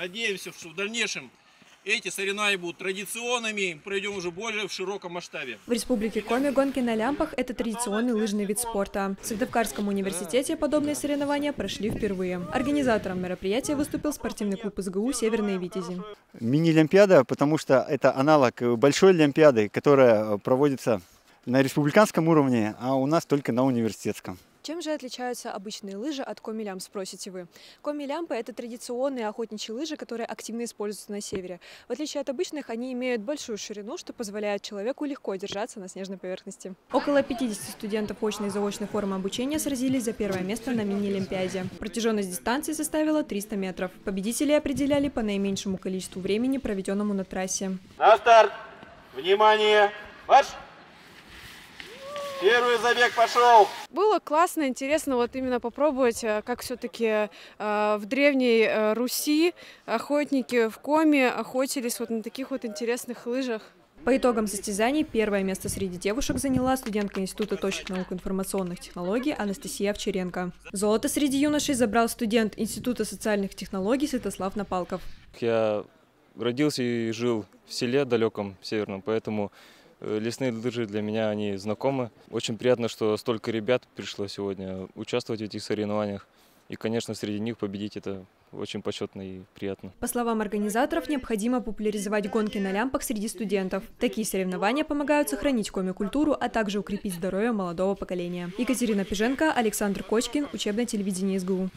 Надеемся, что в дальнейшем эти соревнования будут традиционными, пройдем уже более в широком масштабе. В Республике Коми гонки на лямпах – это традиционный лыжный вид спорта. В Сыктывкарском университете подобные соревнования прошли впервые. Организатором мероприятия выступил спортивный клуб СГУ «Северные Витязи». Мини-олимпиада, потому что это аналог большой олимпиады, которая проводится на республиканском уровне, а у нас только на университетском. Чем же отличаются обычные лыжи от коми-лямп, спросите вы? Коми-лямпы – это традиционные охотничьи лыжи, которые активно используются на севере. В отличие от обычных, они имеют большую ширину, что позволяет человеку легко держаться на снежной поверхности. Около 50 студентов очной и заочной формы обучения сразились за первое место на мини-олимпиаде. Протяженность дистанции составила 300 метров. Победителей определяли по наименьшему количеству времени, проведенному на трассе. На старт! Внимание! Марш! Первый забег пошел! Было классно, интересно вот именно попробовать, как все-таки в Древней Руси охотники в Коми охотились вот на таких вот интересных лыжах. По итогам состязаний первое место среди девушек заняла студентка Института точных наук и информационных технологий Анастасия Овчаренко. Золото среди юношей забрал студент Института социальных технологий Святослав Напалков. Я родился и жил в селе далеком, северном, поэтому лесные лыжи для меня они знакомы. Очень приятно, что столько ребят пришло сегодня участвовать в этих соревнованиях. И, конечно, среди них победить – это очень почетно и приятно. По словам организаторов, необходимо популяризовать гонки на лямпах среди студентов. Такие соревнования помогают сохранить коми-культуру, а также укрепить здоровье молодого поколения. Екатерина Пиженко, Александр Кочкин, учебное телевидение СГУ.